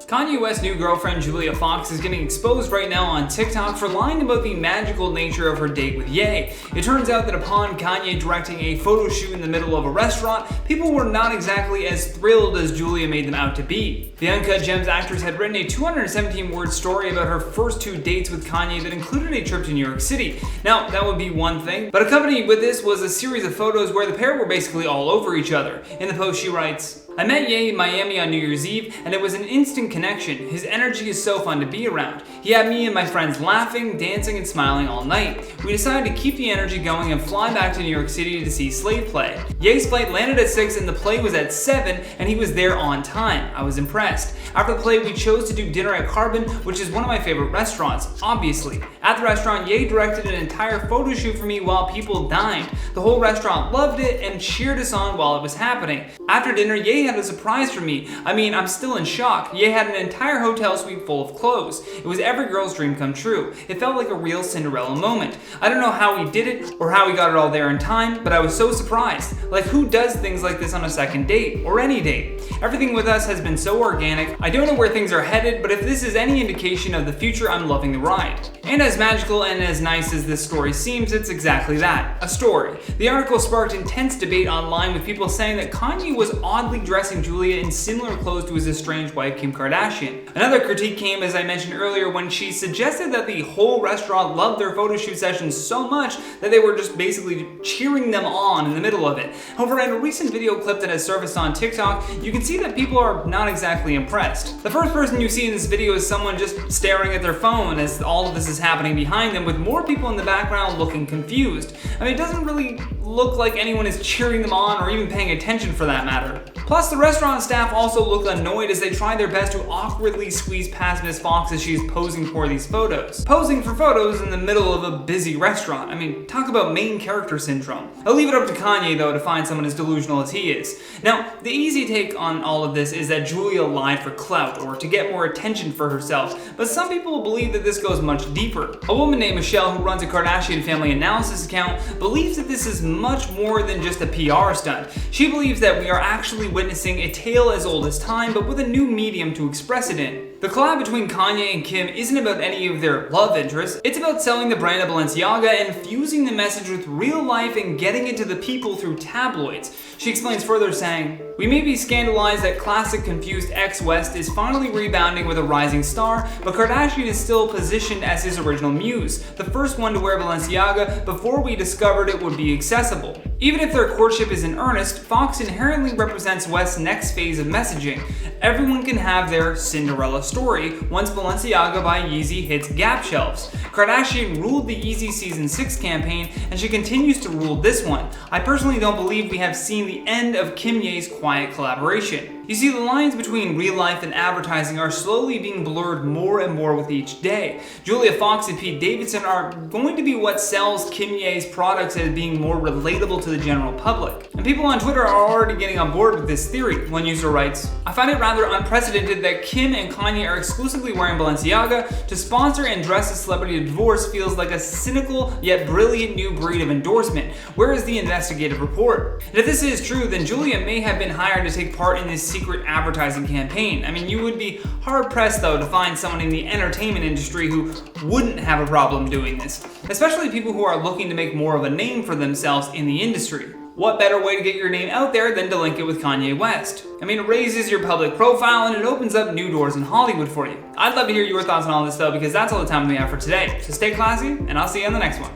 Kanye West's new girlfriend Julia Fox is getting exposed right now on TikTok for lying about the magical nature of her date with Ye. It turns out that upon Kanye directing a photo shoot in the middle of a restaurant, people were not exactly as thrilled as Julia made them out to be. The Uncut Gems actress had written a 217-word story about her first 2 dates with Kanye that included a trip to New York City. Now, that would be one thing, but accompanied with this was a series of photos where the pair were basically all over each other. In the post, she writes, "I met Ye in Miami on New Year's Eve, and it was an instant connection. His energy is so fun to be around. He had me and my friends laughing, dancing, and smiling all night. We decided to keep the energy going and fly back to New York City to see Slave Play. Ye's flight landed at 6 and the play was at 7, and he was there on time. I was impressed. After the play, we chose to do dinner at Carbon, which is one of my favorite restaurants, obviously. At the restaurant, Ye directed an entire photo shoot for me while people dined. The whole restaurant loved it and cheered us on while it was happening. After dinner, Ye had a surprise for me. I mean, I'm still in shock. Ye had an entire hotel suite full of clothes. It was every girl's dream come true. It felt like a real Cinderella moment. I don't know how he did it or how he got it all there in time, but I was so surprised. Like, who does things like this on a second date or any date? Everything with us has been so organic. I don't know where things are headed, but if this is any indication of the future, I'm loving the ride." And as magical and as nice as this story seems, it's exactly that, a story. The article sparked intense debate online with people saying that Kanye was oddly dressing Julia in similar clothes to his estranged wife Kim Kardashian. Another critique came, as I mentioned earlier, when she suggested that the whole restaurant loved their photo shoot sessions so much that they were just basically cheering them on in the middle of it. However, in a recent video clip that has surfaced on TikTok, you can see that people are not exactly impressed. The first person you see in this video is someone just staring at their phone as all of this is happening behind them, with more people in the background looking confused. I mean, it doesn't really look like anyone is cheering them on or even paying attention for that matter. Plus, the restaurant staff also look annoyed as they try their best to awkwardly squeeze past Miss Fox as she is posing for these photos. Posing for photos in the middle of a busy restaurant. I mean, talk about main character syndrome. I'll leave it up to Kanye, though, to find someone as delusional as he is. Now, the easy take on all of this is that Julia lied for clout or to get more attention for herself, but some people believe that this goes much deeper. A woman named Michelle, who runs a Kardashian family analysis account, believes that this is much more than just a PR stunt. She believes that we are actually witnessing a tale as old as time, but with a new medium to express it in. The collab between Kanye and Kim isn't about any of their love interests. It's about selling the brand of balenciaga and fusing the message with real life and getting it to the people through tabloids. She explains further saying, "We may be scandalized that classic confused ex-West is finally rebounding with a rising star, but Kardashian is still positioned as his original muse, the first one to wear Balenciaga before we discovered it would be accessible. Even if their courtship is in earnest, Fox inherently represents West's next phase of messaging. Everyone can have their Cinderella story once Balenciaga by Yeezy hits Gap shelves. Kardashian ruled the Yeezy Season 6 campaign, and she continues to rule this one. I personally don't believe we have seen the end of Kim Ye's quiet collaboration. You see, the lines between real life and advertising are slowly being blurred more and more with each day. Julia Fox and Pete Davidson are going to be what sells Kim Ye's products as being more relatable to the general public. And people on Twitter are already getting on board with this theory. One user writes, "I find it rather unprecedented that Kim and Kanye are exclusively wearing Balenciaga. To sponsor and dress a celebrity to divorce feels like a cynical yet brilliant new breed of endorsement. Where is the investigative report?" And if this is true, then Julia may have been hired to take part in this secret advertising campaign. I mean, you would be hard-pressed, though, to find someone in the entertainment industry who wouldn't have a problem doing this, especially people who are looking to make more of a name for themselves in the industry. What better way to get your name out there than to link it with Kanye West? I mean, it raises your public profile and it opens up new doors in Hollywood for you. I'd love to hear your thoughts on all this, though, because that's all the time we have for today. So stay classy, and I'll see you on the next one.